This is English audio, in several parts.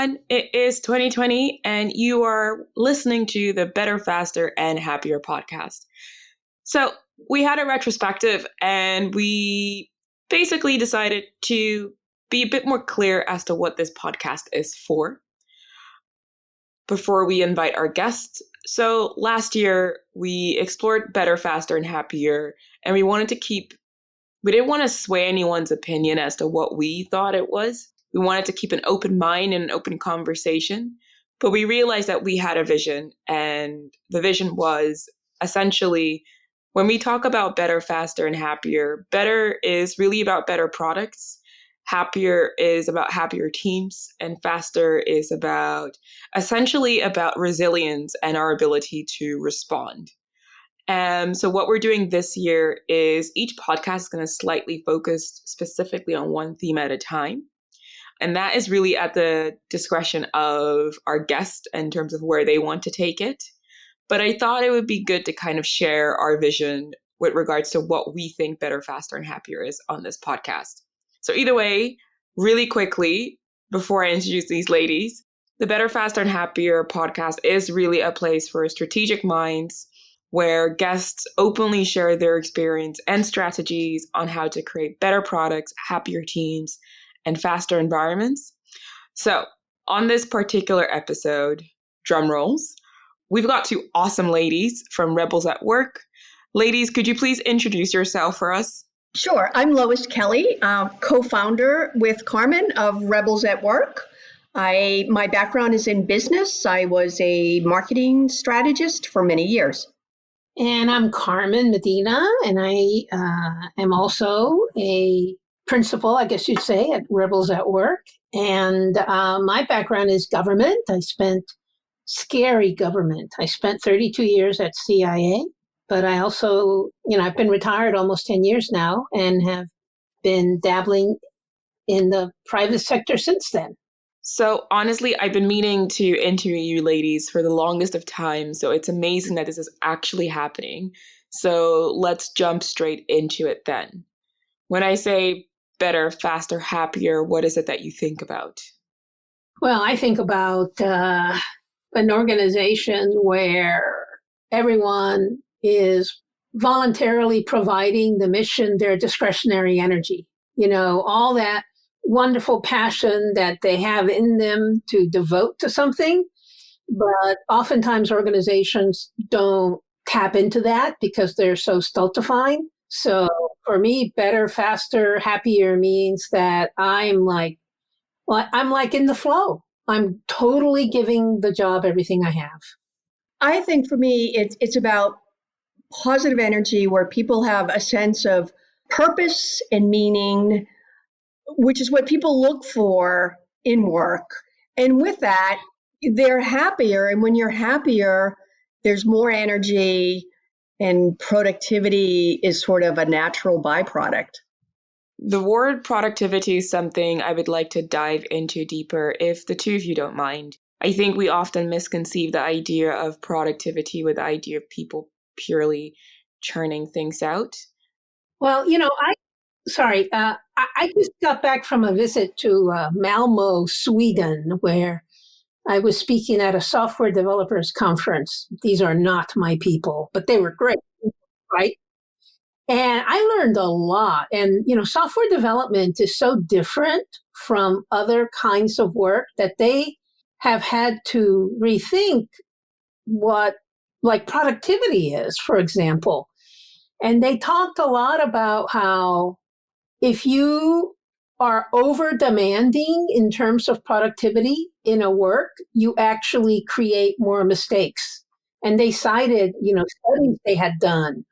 everyone. It is 2020, and you are listening to the Better, Faster, and Happier podcast. So, we had a retrospective, and we basically decided to be a bit more clear as to what this podcast is for before we invite our guests. So, last year, we explored Better, Faster, and Happier, and we didn't want to sway anyone's opinion as to what we thought it was. We wanted to keep an open mind and an open conversation, but we realized that we had a vision, and the vision was essentially when we talk about better, faster, and happier, better is really about better products. Happier is about happier teams, and faster is essentially about resilience and our ability to respond. So what we're doing this year is each podcast is going to slightly focus specifically on one theme at a time. And that is really at the discretion of our guest in terms of where they want to take it. But I thought it would be good to kind of share our vision with regards to what we think Better, Faster, and Happier is on this podcast. So either way, really quickly, before I introduce these ladies, the Better, Faster, and Happier podcast is really a place for strategic minds where guests openly share their experience and strategies on how to create better products, happier teams, and faster environments. So on this particular episode, drum rolls, we've got two awesome ladies from Rebels at Work. Ladies, could you please introduce yourself for us? Sure. I'm Lois Kelly, co-founder with Carmen of Rebels at Work. My background is in business. I was a marketing strategist for many years. And I'm Carmen Medina, and I am also a principal, I guess you'd say, at Rebels at Work. And my background is government. I spent scary government. I spent 32 years at CIA, but I also, I've been retired almost 10 years now and have been dabbling in the private sector since then. So honestly, I've been meaning to interview you ladies for the longest of time. So it's amazing that this is actually happening. So let's jump straight into it then. When I say better, faster, happier, what is it that you think about? Well, I think about an organization where everyone is voluntarily providing the mission their discretionary energy. All that wonderful passion that they have in them to devote to something. But oftentimes organizations don't tap into that because they're so stultifying. So for me, better, faster, happier means that I'm like in the flow. I'm totally giving the job everything I have. I think for me, it's about positive energy where people have a sense of purpose and meaning, which is what people look for in work. And with that, they're happier. And when you're happier, there's more energy, and productivity is sort of a natural byproduct. The word productivity is something I would like to dive into deeper if the two of you don't mind. I think we often misconceive the idea of productivity with the idea of people purely churning things out. Well, I just got back from a visit to Malmo, Sweden, where I was speaking at a software developers conference. These are not my people, but they were great, right? And I learned a lot. And, software development is so different from other kinds of work that they have had to rethink what productivity is, for example. And they talked a lot about how if you are over demanding in terms of productivity in a work, you actually create more mistakes. And they cited, studies they had done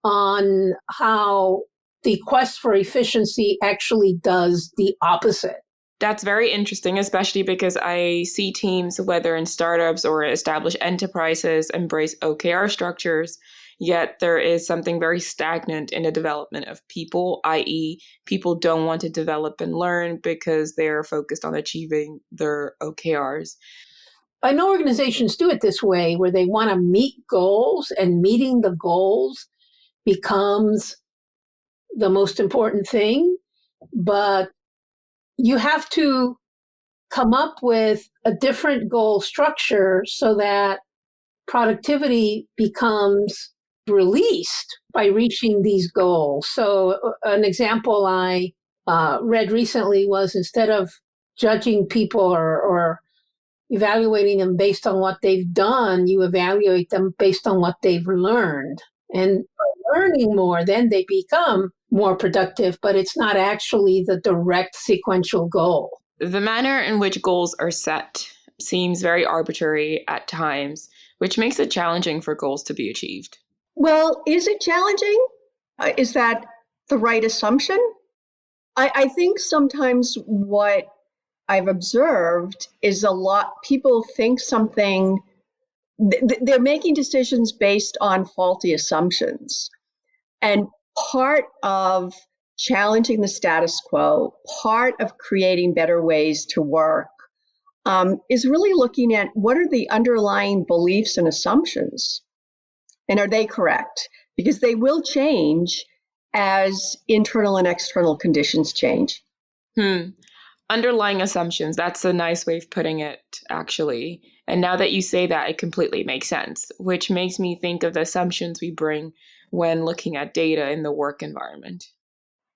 on how the quest for efficiency actually does the opposite. That's very interesting, especially because I see teams, whether in startups or established enterprises, embrace OKR structures, yet there is something very stagnant in the development of people, i.e. people don't want to develop and learn because they're focused on achieving their OKRs. I know organizations do it this way, where they want to meet goals, and meeting the goals becomes the most important thing. But you have to come up with a different goal structure so that productivity becomes released by reaching these goals. So an example I read recently was instead of judging people or evaluating them based on what they've done, you evaluate them based on what they've learned. And by learning more, then they become more productive, but it's not actually the direct sequential goal. The manner in which goals are set seems very arbitrary at times, which makes it challenging for goals to be achieved. Well, is it challenging? Is that the right assumption? I think sometimes what I've observed is a lot people think something, they're making decisions based on faulty assumptions. And part of challenging the status quo, part of creating better ways to work, is really looking at what are the underlying beliefs and assumptions, and are they correct? Because they will change as internal and external conditions change. Underlying assumptions, that's a nice way of putting it, actually. And now that you say that, it completely makes sense, which makes me think of the assumptions we bring when looking at data in the work environment.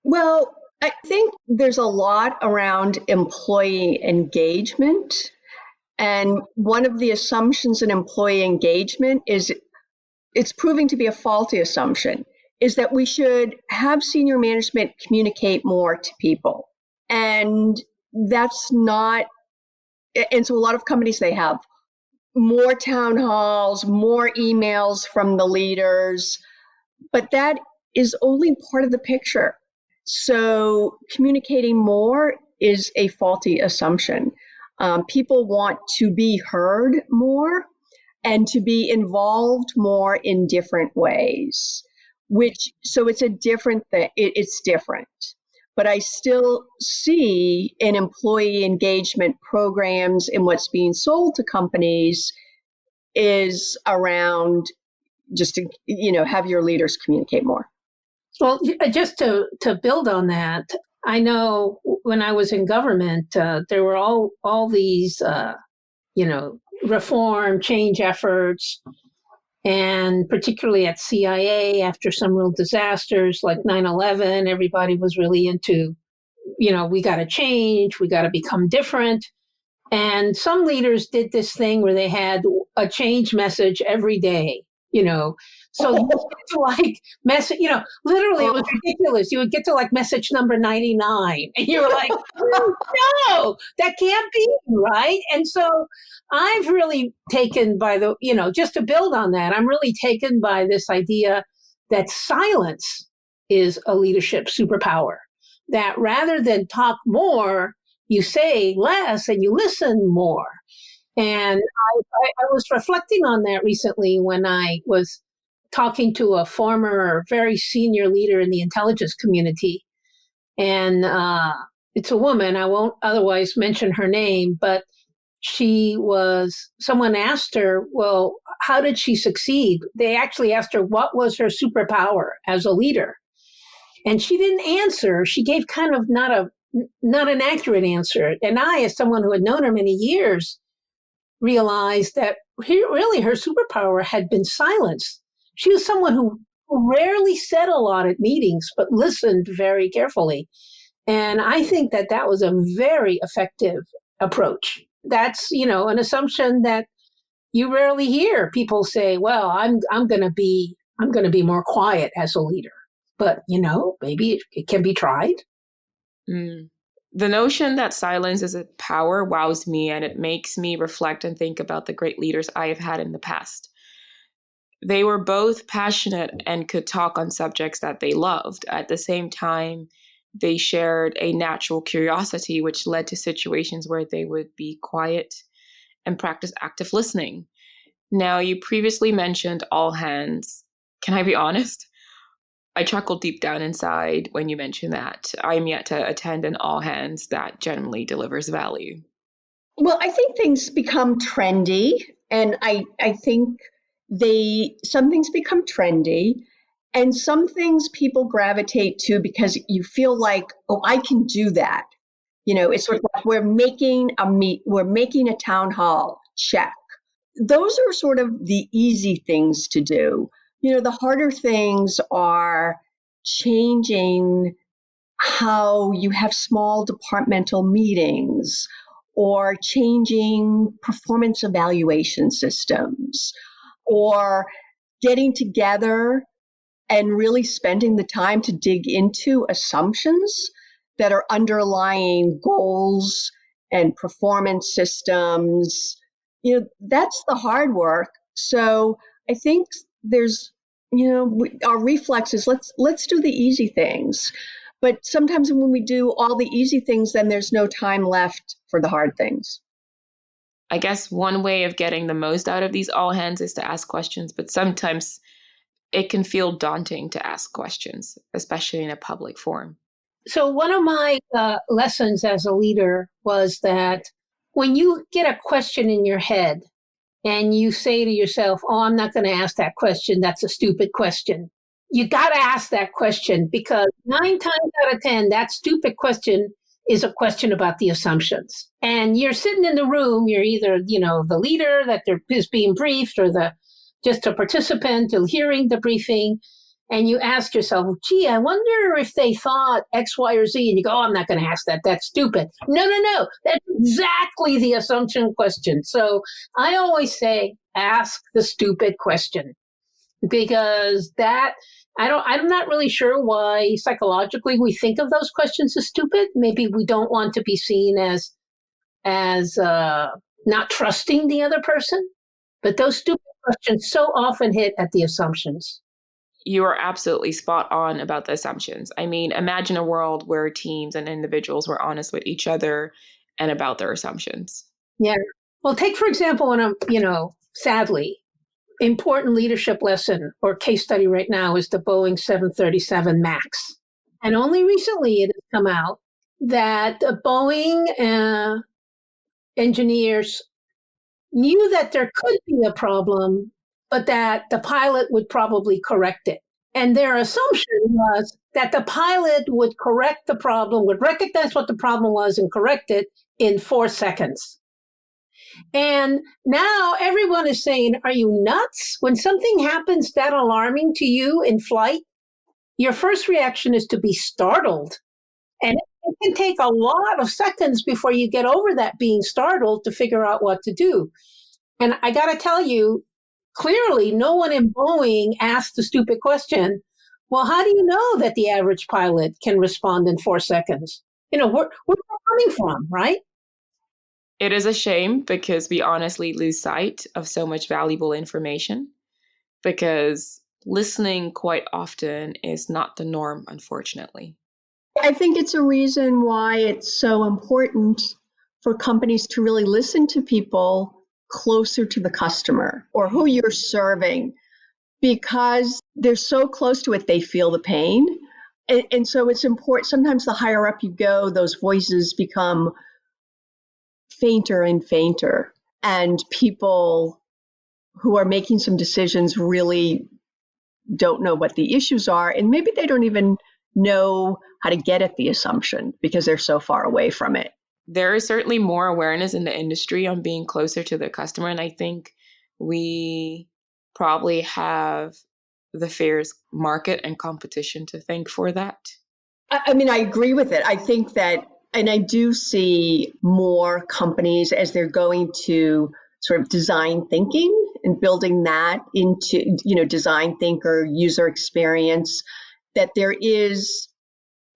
Well, I think there's a lot around employee engagement. And one of the assumptions in employee engagement is it's proving to be a faulty assumption, is that we should have senior management communicate more to people. And that's not, and so a lot of companies, they have more town halls, more emails from the leaders, but that is only part of the picture. So communicating more is a faulty assumption. People want to be heard more and to be involved more in different ways, so it's a different thing. It's different. But I still see in employee engagement programs and what's being sold to companies is around just to, have your leaders communicate more. Well, just to build on that, I know when I was in government, there were all these, reform, change efforts, and particularly at CIA after some real disasters like 9/11, everybody was really into, we got to change, we got to become different. And some leaders did this thing where they had a change message every day, So you get to like message, literally it was ridiculous. You would get to like message number 99 and you were like, no, that can't be right. And so I've really taken by just to build on that, I'm really taken by this idea that silence is a leadership superpower, that rather than talk more, you say less and you listen more. And I was reflecting on that recently when I was talking to a former very senior leader in the intelligence community. And it's a woman. I won't otherwise mention her name, but someone asked her, well, how did she succeed? They actually asked her, what was her superpower as a leader? And she didn't answer. She gave kind of not an accurate answer. And I, as someone who had known her many years, realized that really her superpower had been silence. She was someone who rarely said a lot at meetings, but listened very carefully. And I think that was a very effective approach. That's, an assumption that you rarely hear people say, well, I'm going to be more quiet as a leader. But, maybe it can be tried. The notion that silence is a power wows me, and it makes me reflect and think about the great leaders I have had in the past. They were both passionate and could talk on subjects that they loved. At the same time, they shared a natural curiosity, which led to situations where they would be quiet and practice active listening. Now, you previously mentioned all hands. Can I be honest? I chuckled deep down inside when you mentioned that. I'm yet to attend an all hands that generally delivers value. Well, I think things become trendy, and I think some things become trendy, and some things people gravitate to because you feel like, oh, I can do that. It's sort of like we're making a town hall, check. Those are sort of the easy things to do. The harder things are changing how you have small departmental meetings or changing performance evaluation systems or getting together and really spending the time to dig into assumptions that are underlying goals and performance systems. That's the hard work. So I think there's, our reflex is let's do the easy things. But sometimes when we do all the easy things, then there's no time left for the hard things. I guess one way of getting the most out of these all hands is to ask questions, but sometimes it can feel daunting to ask questions, especially in a public forum. So one of my lessons as a leader was that when you get a question in your head and you say to yourself, oh, I'm not going to ask that question, that's a stupid question. You got to ask that question because 9 times out of 10, that stupid question is a question about the assumptions. And you're sitting in the room, you're either, the leader that is being briefed or just a participant hearing the briefing. And you ask yourself, gee, I wonder if they thought X, Y, or Z. And you go, oh, I'm not going to ask that. That's stupid. No. That's exactly the assumption question. So I always say, ask the stupid question because I'm not really sure why psychologically we think of those questions as stupid. Maybe we don't want to be seen as not trusting the other person. But those stupid questions so often hit at the assumptions. You are absolutely spot on about the assumptions. I mean, imagine a world where teams and individuals were honest with each other and about their assumptions. Yeah. Well, take, for example, sadly, important leadership lesson or case study right now is the Boeing 737 MAX. And only recently it has come out that the Boeing engineers knew that there could be a problem, but that the pilot would probably correct it. And their assumption was that the pilot would correct the problem, would recognize what the problem was and correct it in 4 seconds. And now everyone is saying, are you nuts? When something happens that alarming to you in flight, your first reaction is to be startled. And it can take a lot of seconds before you get over that being startled to figure out what to do. And I got to tell you, clearly, no one in Boeing asked the stupid question, well, how do you know that the average pilot can respond in 4 seconds? Where's that coming from, right? It is a shame because we honestly lose sight of so much valuable information because listening quite often is not the norm, unfortunately. I think it's a reason why it's so important for companies to really listen to people closer to the customer or who you're serving because they're so close to it, they feel the pain. And so it's important. Sometimes the higher up you go, those voices become fainter and fainter. And people who are making some decisions really don't know what the issues are. And maybe they don't even know how to get at the assumption because they're so far away from it. There is certainly more awareness in the industry on being closer to the customer. And I think we probably have the fair's market and competition to thank for that. I mean, I agree with it. I think that, and I do see more companies as they're going to sort of design thinking and building that into, design thinker, user experience, that there is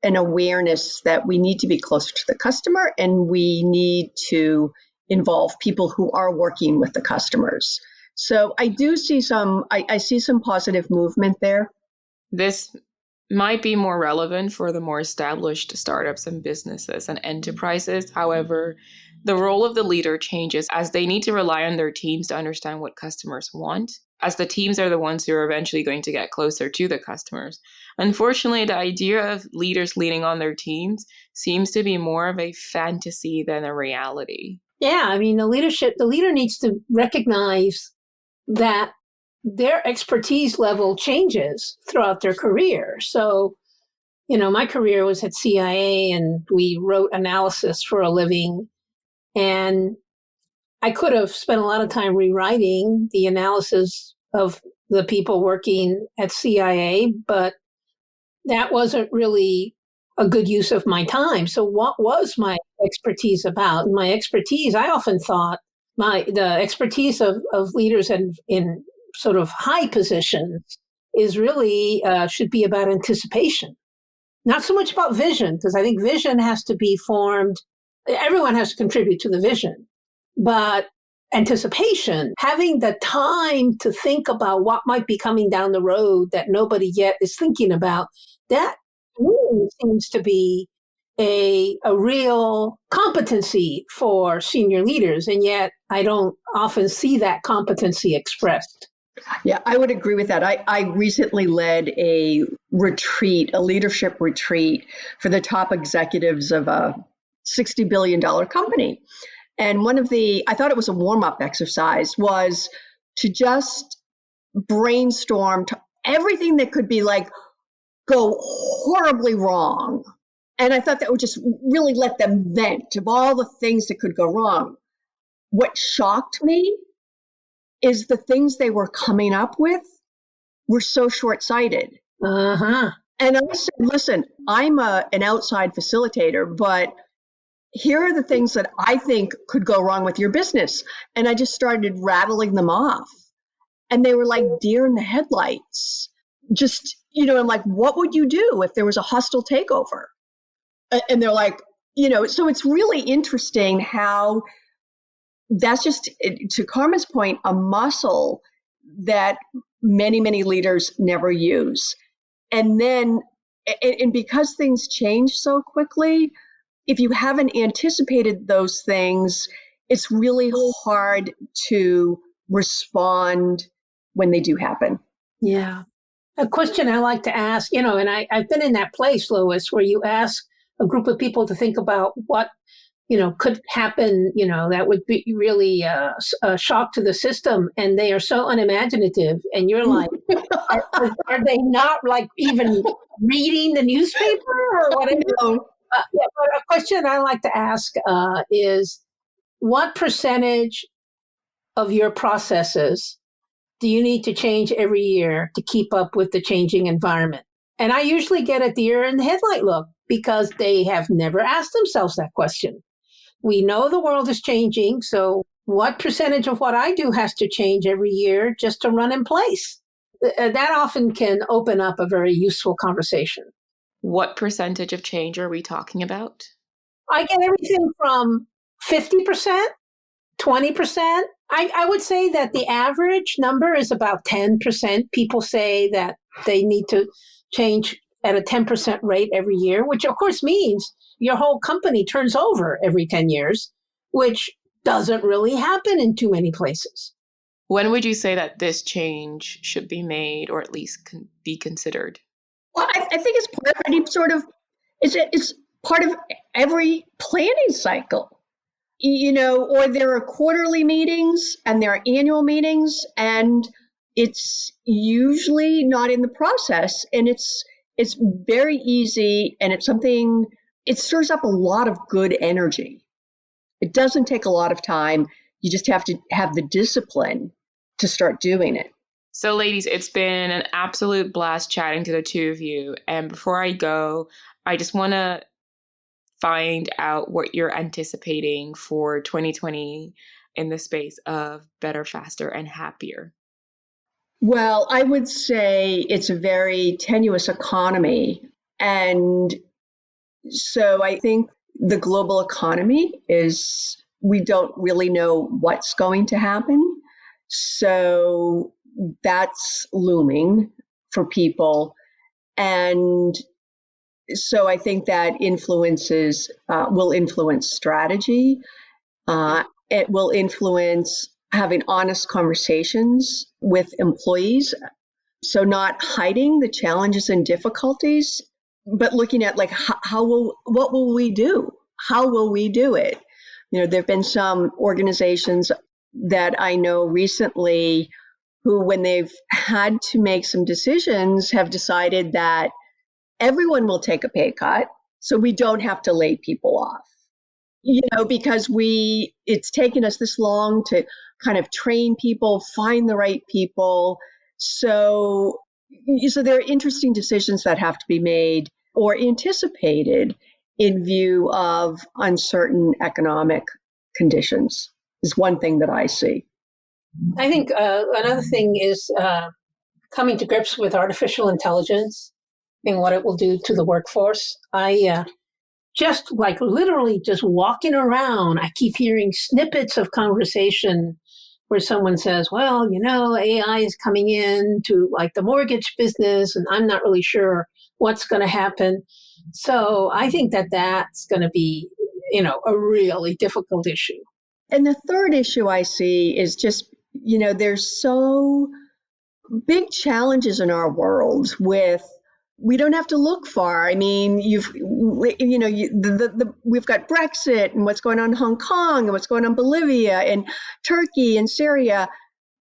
an awareness that we need to be closer to the customer and we need to involve people who are working with the customers. So I do see I see some positive movement there. This might be more relevant for the more established startups and businesses and enterprises. However, the role of the leader changes as they need to rely on their teams to understand what customers want, as the teams are the ones who are eventually going to get closer to the customers. Unfortunately, the idea of leaders leaning on their teams seems to be more of a fantasy than a reality. Yeah, I mean, the leader needs to recognize that their expertise level changes throughout their career. So My career was at CIA and we wrote analysis for a living. And I could have spent a lot of time rewriting the analysis of the people working at CIA, but that wasn't really a good use of my time. So what was my expertise about? My expertise, I often thought the expertise of leaders in sort of high positions is really should be about anticipation, not so much about vision, because I think vision has to be formed. Everyone has to contribute to the vision, but anticipation, having the time to think about what might be coming down the road that nobody yet is thinking about, that really seems to be a real competency for senior leaders. And yet I don't often see that competency expressed. Yeah, I would agree with that. I recently led a retreat, a leadership retreat for the top executives of a $60 billion company. And I thought it was a warm-up exercise, was to just brainstorm everything that could be like, go horribly wrong. And I thought that would just really let them vent of all the things that could go wrong. What shocked me is the things they were coming up with were so short-sighted. Uh-huh. And I said, listen, I'm an outside facilitator, but here are the things that I think could go wrong with your business. And I just started rattling them off. And they were like deer in the headlights. Just, I'm like, what would you do if there was a hostile takeover? And they're like, so it's really interesting how that's just, to Carmen's point, a muscle that many, many leaders never use. And then, and because things change so quickly, if you haven't anticipated those things, it's really hard to respond when they do happen. Yeah. A question I like to ask, and I've been in that place, Lois, where you ask a group of people to think about what could happen, that would be really a shock to the system. And they are so unimaginative. And you're like, are they not like even reading the newspaper or whatever? But a question I like to ask is what percentage of your processes do you need to change every year to keep up with the changing environment? And I usually get a deer in the headlight look because they have never asked themselves that question. We know the world is changing, so what percentage of what I do has to change every year just to run in place? That often can open up a very useful conversation. What percentage of change are we talking about? I get everything from 50%, 20%. I would say that the average number is about 10%. People say that they need to change at a 10% rate every year, which of course means your whole company turns over every 10 years, which doesn't really happen in too many places. When would you say that this change should be made or at least be considered? Well, I think it's part of any sort of, it's part of every planning cycle, or there are quarterly meetings and there are annual meetings, and it's usually not in the process. And it's very easy, and it's something, it stirs up a lot of good energy. It doesn't take a lot of time. You just have to have the discipline to start doing it. So, ladies, it's been an absolute blast chatting to the two of you. And before I go, I just want to find out what you're anticipating for 2020 in the space of better, faster, and happier. Well, I would say it's a very tenuous economy. And so I think the global economy we don't really know what's going to happen. So that's looming for people. And so I think that will influence strategy. It will influence having honest conversations with employees. So not hiding the challenges and difficulties, but looking at like what will we do? How will we do it? There've been some organizations that I know recently who, when they've had to make some decisions, have decided that everyone will take a pay cut, so we don't have to lay people off. Because it's taken us this long to kind of train people, find the right people. So there are interesting decisions that have to be made or anticipated in view of uncertain economic conditions, is one thing that I see. I think another thing is coming to grips with artificial intelligence and what it will do to the workforce. I just like literally just walking around, I keep hearing snippets of conversation where someone says, well, AI is coming in to like the mortgage business, and I'm not really sure what's going to happen. So I think that that's going to be, a really difficult issue. And the third issue I see is just, there's so big challenges in our world with, we don't have to look far. I mean, we've got Brexit and what's going on in Hong Kong and what's going on in Bolivia and Turkey and Syria.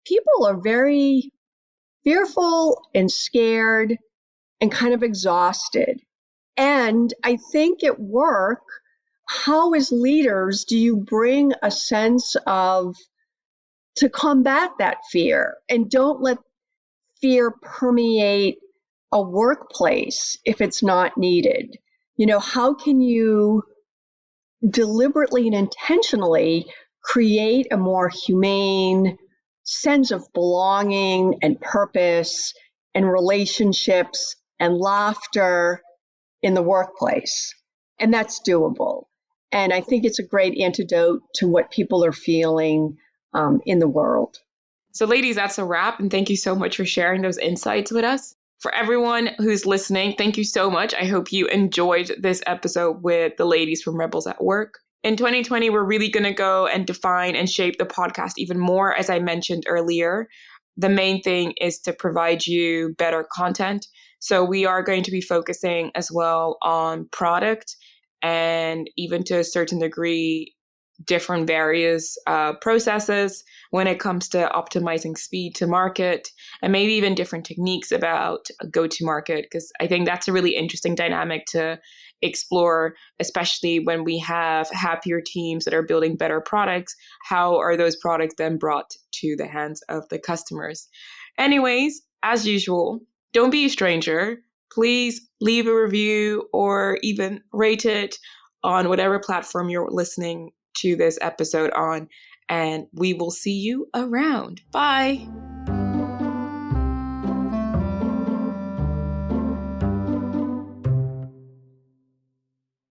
People are very fearful and scared and kind of exhausted. And I think at work, how as leaders do you bring a sense of, to combat that fear, and don't let fear permeate a workplace if it's not needed? How can you deliberately and intentionally create a more humane sense of belonging and purpose and relationships and laughter in the workplace? And that's doable. And I think it's a great antidote to what people are feeling in the world. So ladies, that's a wrap. And thank you so much for sharing those insights with us. For everyone who's listening, thank you so much. I hope you enjoyed this episode with the ladies from Rebels at Work. In 2020, we're really going to go and define and shape the podcast even more. As I mentioned earlier, the main thing is to provide you better content. So we are going to be focusing as well on product and even to a certain degree, different various processes when it comes to optimizing speed to market, and maybe even different techniques about go-to-market, because I think that's a really interesting dynamic to explore, especially when we have happier teams that are building better products. How are those products then brought to the hands of the customers? Anyways, as usual, don't be a stranger. Please leave a review or even rate it on whatever platform you're listening to this episode on, and we will see you around. Bye.